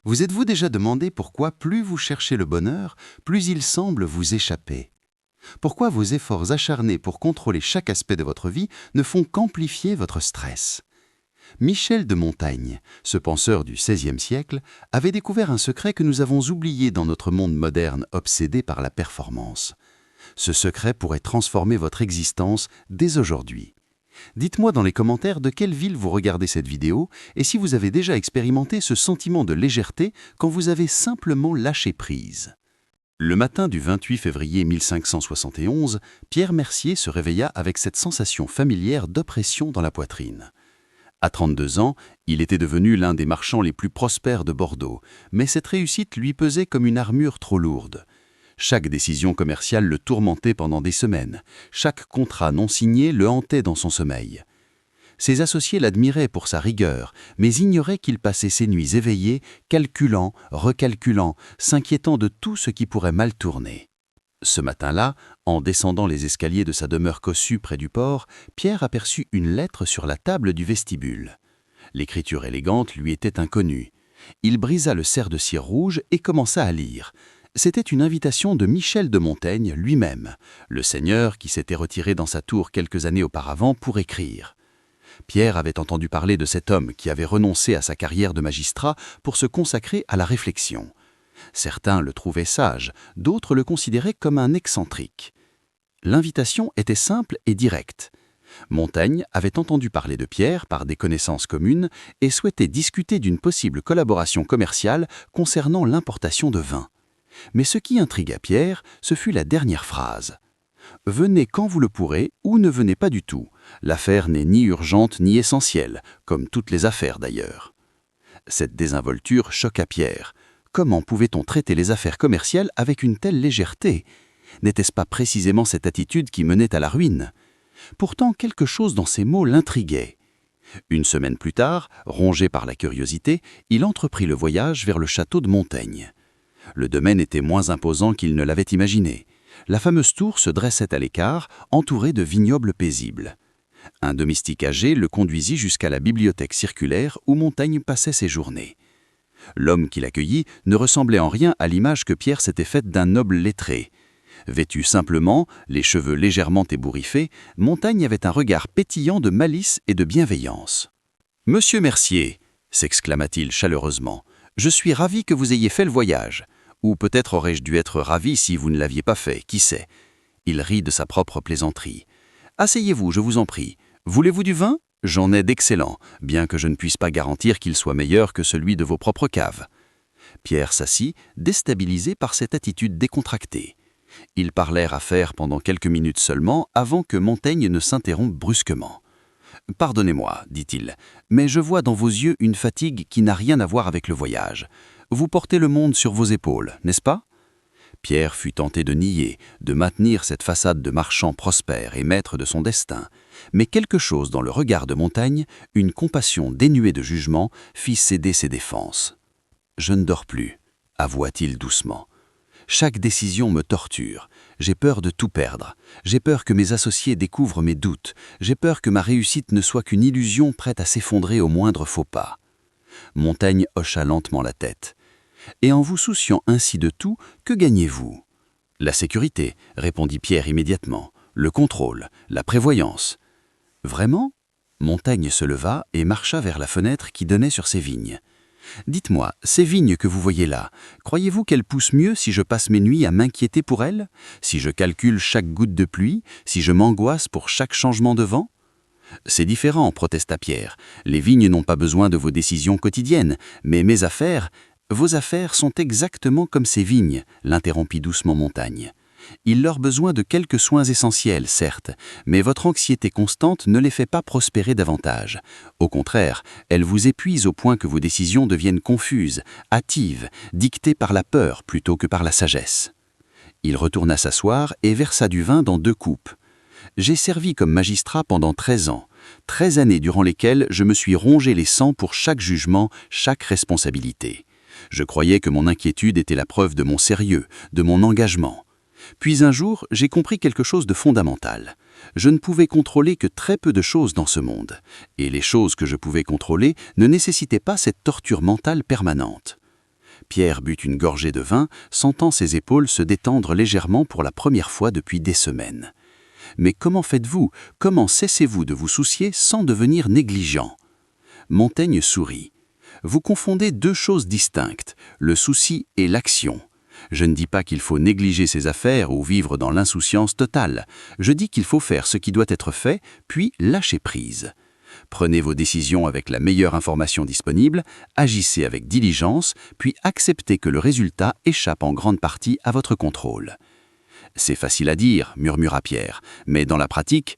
Vous êtes-vous déjà demandé pourquoi plus vous cherchez le bonheur, plus il semble vous échapper? Pourquoi vos efforts acharnés pour contrôler chaque aspect de votre vie ne font qu'amplifier votre stress? Michel de Montaigne, ce penseur du XVIe siècle, avait découvert un secret que nous avons oublié dans notre monde moderne obsédé par la performance. Ce secret pourrait transformer votre existence dès aujourd'hui. Dites-moi dans les commentaires de quelle ville vous regardez cette vidéo et si vous avez déjà expérimenté ce sentiment de légèreté quand vous avez simplement lâché prise. Le matin du 28 février 1571, Pierre Mercier se réveilla avec cette sensation familière d'oppression dans la poitrine. À 32 ans, il était devenu l'un des marchands les plus prospères de Bordeaux, mais cette réussite lui pesait comme une armure trop lourde. Chaque décision commerciale le tourmentait pendant des semaines. Chaque contrat non signé le hantait dans son sommeil. Ses associés l'admiraient pour sa rigueur, mais ignoraient qu'il passait ses nuits éveillé, calculant, recalculant, s'inquiétant de tout ce qui pourrait mal tourner. Ce matin-là, en descendant les escaliers de sa demeure cossue près du port, Pierre aperçut une lettre sur la table du vestibule. L'écriture élégante lui était inconnue. Il brisa le cerf de cire rouge et commença à lire. C'était une invitation de Michel de Montaigne lui-même, le seigneur qui s'était retiré dans sa tour quelques années auparavant pour écrire. Pierre avait entendu parler de cet homme qui avait renoncé à sa carrière de magistrat pour se consacrer à la réflexion. Certains le trouvaient sage, d'autres le considéraient comme un excentrique. L'invitation était simple et directe. Montaigne avait entendu parler de Pierre par des connaissances communes et souhaitait discuter d'une possible collaboration commerciale concernant l'importation de vin. Mais ce qui intrigua Pierre, ce fut la dernière phrase. « Venez quand vous le pourrez ou ne venez pas du tout. L'affaire n'est ni urgente ni essentielle, comme toutes les affaires d'ailleurs. » Cette désinvolture choqua Pierre. Comment pouvait-on traiter les affaires commerciales avec une telle légèreté? N'était-ce pas précisément cette attitude qui menait à la ruine? Pourtant, quelque chose dans ces mots l'intriguait. Une semaine plus tard, rongé par la curiosité, il entreprit le voyage vers le château de Montaigne. Le domaine était moins imposant qu'il ne l'avait imaginé. La fameuse tour se dressait à l'écart, entourée de vignobles paisibles. Un domestique âgé le conduisit jusqu'à la bibliothèque circulaire où Montaigne passait ses journées. L'homme qui l'accueillit ne ressemblait en rien à l'image que Pierre s'était faite d'un noble lettré. Vêtu simplement, les cheveux légèrement ébouriffés, Montaigne avait un regard pétillant de malice et de bienveillance. « Monsieur Mercier !» s'exclama-t-il chaleureusement. « Je suis ravi que vous ayez fait le voyage. Ou peut-être aurais-je dû être ravi si vous ne l'aviez pas fait, qui sait ?» Il rit de sa propre plaisanterie. « Asseyez-vous, je vous en prie. Voulez-vous du vin ? J'en ai d'excellent, bien que je ne puisse pas garantir qu'il soit meilleur que celui de vos propres caves. » Pierre s'assit, déstabilisé par cette attitude décontractée. Ils parlèrent affaires pendant quelques minutes seulement avant que Montaigne ne s'interrompe brusquement. « Pardonnez-moi, dit-il, mais je vois dans vos yeux une fatigue qui n'a rien à voir avec le voyage. Vous portez le monde sur vos épaules, n'est-ce pas ?» Pierre fut tenté de nier, de maintenir cette façade de marchand prospère et maître de son destin. Mais quelque chose dans le regard de Montaigne, une compassion dénuée de jugement, fit céder ses défenses. « Je ne dors plus, » avoua-t-il doucement. « Chaque décision me torture. J'ai peur de tout perdre. J'ai peur que mes associés découvrent mes doutes. J'ai peur que ma réussite ne soit qu'une illusion prête à s'effondrer au moindre faux pas. » Montaigne hocha lentement la tête. « Et en vous souciant ainsi de tout, que gagnez-vous ?»« La sécurité, » répondit Pierre immédiatement. « Le contrôle, la prévoyance. » « Vraiment ?» Montaigne se leva et marcha vers la fenêtre qui donnait sur ses vignes. « Dites-moi, ces vignes que vous voyez là, croyez-vous qu'elles poussent mieux si je passe mes nuits à m'inquiéter pour elles? Si je calcule chaque goutte de pluie? Si je m'angoisse pour chaque changement de vent ?»« C'est différent, » protesta Pierre. « Les vignes n'ont pas besoin de vos décisions quotidiennes, mais mes affaires... » « Vos affaires sont exactement comme ces vignes, » l'interrompit doucement Montaigne. « Il leur besoin de quelques soins essentiels, certes, mais votre anxiété constante ne les fait pas prospérer davantage. Au contraire, elle vous épuise au point que vos décisions deviennent confuses, hâtives, dictées par la peur plutôt que par la sagesse. » Il retourna s'asseoir et versa du vin dans 2 coupes. « J'ai servi comme magistrat pendant 13 ans, 13 années durant lesquelles je me suis rongé les sangs pour chaque jugement, chaque responsabilité. Je croyais que mon inquiétude était la preuve de mon sérieux, de mon engagement. Puis un jour, j'ai compris quelque chose de fondamental. Je ne pouvais contrôler que très peu de choses dans ce monde, et les choses que je pouvais contrôler ne nécessitaient pas cette torture mentale permanente. Pierre but une gorgée de vin, sentant ses épaules se détendre légèrement pour la première fois depuis des semaines. Mais comment faites-vous? Comment cessez-vous de vous soucier sans devenir négligent? Montaigne sourit. Vous confondez deux choses distinctes, le souci et l'action. Je ne dis pas qu'il faut négliger ses affaires ou vivre dans l'insouciance totale. Je dis qu'il faut faire ce qui doit être fait, puis lâcher prise. Prenez vos décisions avec la meilleure information disponible, agissez avec diligence, puis acceptez que le résultat échappe en grande partie à votre contrôle. C'est facile à dire, murmura Pierre, mais dans la pratique,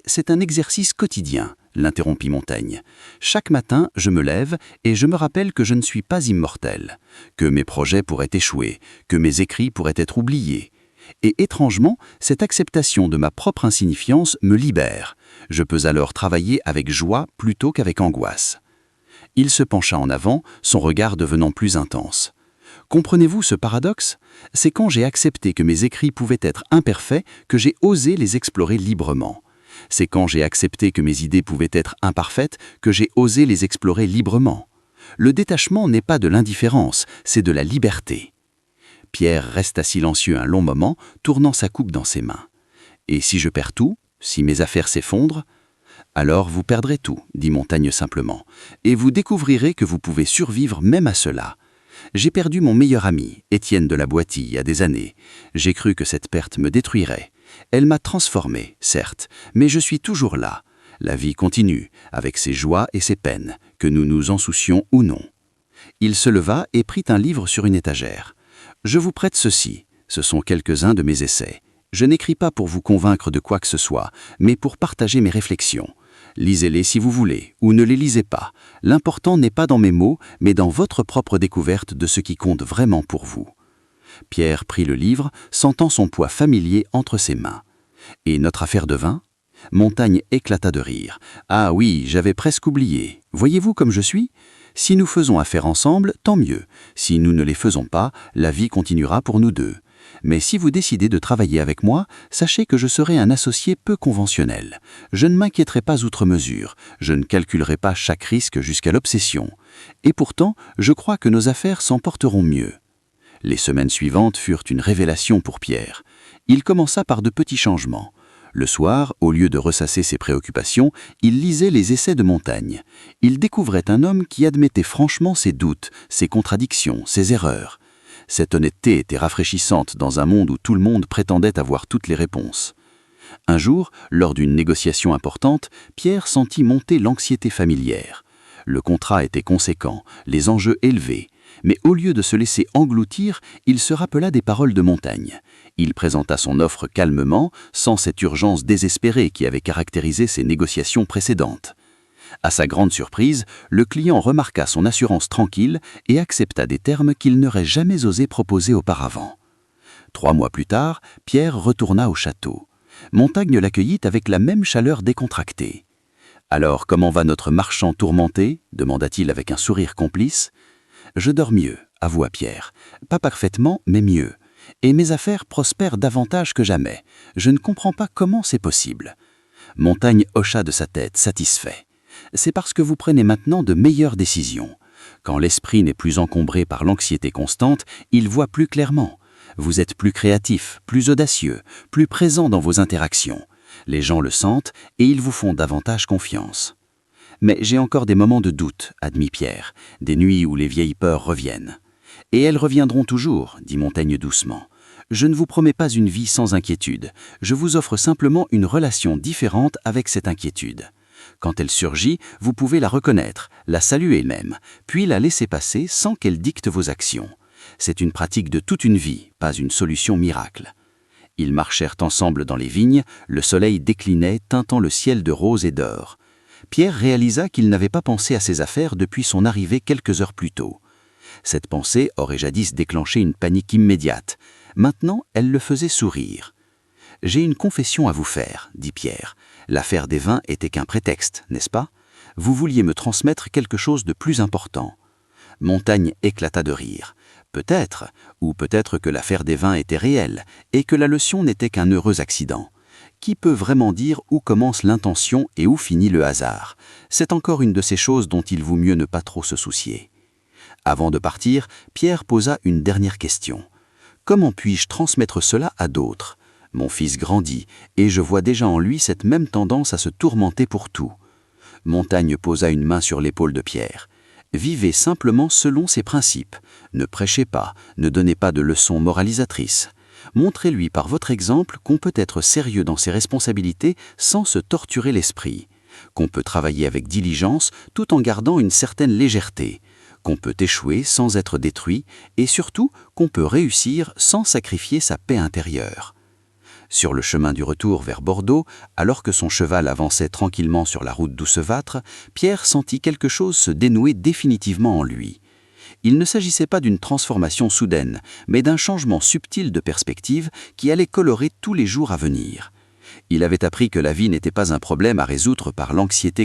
c'est un exercice quotidien, l'interrompit Montaigne. Chaque matin, je me lève et je me rappelle que je ne suis pas immortel, que mes projets pourraient échouer, que mes écrits pourraient être oubliés. Et étrangement, cette acceptation de ma propre insignifiance me libère. Je peux alors travailler avec joie plutôt qu'avec angoisse. Il se pencha en avant, son regard devenant plus intense. Comprenez-vous ce paradoxe? C'est quand j'ai accepté que mes écrits pouvaient être imparfaits que j'ai osé les explorer librement. C'est quand j'ai accepté que mes idées pouvaient être imparfaites que j'ai osé les explorer librement. Le détachement n'est pas de l'indifférence, c'est de la liberté. Pierre resta silencieux un long moment, tournant sa coupe dans ses mains. « Et si je perds tout? Si mes affaires s'effondrent ?»« Alors vous perdrez tout, » dit Montaigne simplement, « et vous découvrirez que vous pouvez survivre même à cela. J'ai perdu mon meilleur ami, Étienne de la Boitie, il y a des années. J'ai cru que cette perte me détruirait. Elle m'a transformé, certes, mais je suis toujours là. La vie continue, avec ses joies et ses peines, que nous nous en soucions ou non. » Il se leva et prit un livre sur une étagère. « Je vous prête ceci, ce sont quelques-uns de mes essais. Je n'écris pas pour vous convaincre de quoi que ce soit, mais pour partager mes réflexions. Lisez-les si vous voulez, ou ne les lisez pas. L'important n'est pas dans mes mots, mais dans votre propre découverte de ce qui compte vraiment pour vous. » Pierre prit le livre, sentant son poids familier entre ses mains. « Et notre affaire de vin ?» Montaigne éclata de rire. « Ah oui, j'avais presque oublié. Voyez-vous comme je suis ? Si nous faisons affaire ensemble, tant mieux. Si nous ne les faisons pas, la vie continuera pour nous deux. Mais si vous décidez de travailler avec moi, sachez que je serai un associé peu conventionnel. Je ne m'inquiéterai pas outre mesure, je ne calculerai pas chaque risque jusqu'à l'obsession. Et pourtant, je crois que nos affaires s'en porteront mieux. » Les semaines suivantes furent une révélation pour Pierre. Il commença par de petits changements. Le soir, au lieu de ressasser ses préoccupations, il lisait les essais de Montaigne. Il découvrait un homme qui admettait franchement ses doutes, ses contradictions, ses erreurs. Cette honnêteté était rafraîchissante dans un monde où tout le monde prétendait avoir toutes les réponses. Un jour, lors d'une négociation importante, Pierre sentit monter l'anxiété familière. Le contrat était conséquent, les enjeux élevés. Mais au lieu de se laisser engloutir, il se rappela des paroles de Montaigne. Il présenta son offre calmement, sans cette urgence désespérée qui avait caractérisé ses négociations précédentes. À sa grande surprise, le client remarqua son assurance tranquille et accepta des termes qu'il n'aurait jamais osé proposer auparavant. 3 mois plus tard, Pierre retourna au château. Montaigne l'accueillit avec la même chaleur décontractée. « Alors, comment va notre marchand tourmenté ?» demanda-t-il avec un sourire complice. « Je dors mieux, avoua Pierre. Pas parfaitement, mais mieux. Et mes affaires prospèrent davantage que jamais. Je ne comprends pas comment c'est possible. » Montaigne hocha de sa tête, satisfait. « C'est parce que vous prenez maintenant de meilleures décisions. Quand l'esprit n'est plus encombré par l'anxiété constante, il voit plus clairement. Vous êtes plus créatif, plus audacieux, plus présent dans vos interactions. Les gens le sentent et ils vous font davantage confiance. » « Mais j'ai encore des moments de doute, admit Pierre, des nuits où les vieilles peurs reviennent. »« Et elles reviendront toujours, dit Montaigne doucement. Je ne vous promets pas une vie sans inquiétude, je vous offre simplement une relation différente avec cette inquiétude. Quand elle surgit, vous pouvez la reconnaître, la saluer même, puis la laisser passer sans qu'elle dicte vos actions. C'est une pratique de toute une vie, pas une solution miracle. » Ils marchèrent ensemble dans les vignes, le soleil déclinait, teintant le ciel de rose et d'or. Pierre réalisa qu'il n'avait pas pensé à ses affaires depuis son arrivée quelques heures plus tôt. Cette pensée aurait jadis déclenché une panique immédiate. Maintenant, elle le faisait sourire. « J'ai une confession à vous faire, » dit Pierre. « L'affaire des vins était qu'un prétexte, n'est-ce pas? Vous vouliez me transmettre quelque chose de plus important. » Montaigne éclata de rire. Peut-être, ou peut-être que l'affaire des vins était réelle, et que la leçon n'était qu'un heureux accident. Qui peut vraiment dire où commence l'intention et où finit le hasard? C'est encore une de ces choses dont il vaut mieux ne pas trop se soucier. Avant de partir, Pierre posa une dernière question. « Comment puis-je transmettre cela à d'autres ? Mon fils grandit, et je vois déjà en lui cette même tendance à se tourmenter pour tout. » Montaigne posa une main sur l'épaule de Pierre. « Vivez simplement selon ses principes. Ne prêchez pas, ne donnez pas de leçons moralisatrices. Montrez-lui par votre exemple qu'on peut être sérieux dans ses responsabilités sans se torturer l'esprit, qu'on peut travailler avec diligence tout en gardant une certaine légèreté, qu'on peut échouer sans être détruit et surtout qu'on peut réussir sans sacrifier sa paix intérieure. » Sur le chemin du retour vers Bordeaux, alors que son cheval avançait tranquillement sur la route d'Oussevâtre, Pierre sentit quelque chose se dénouer définitivement en lui. Il ne s'agissait pas d'une transformation soudaine, mais d'un changement subtil de perspective qui allait colorer tous les jours à venir. Il avait appris que la vie n'était pas un problème à résoudre par l'anxiété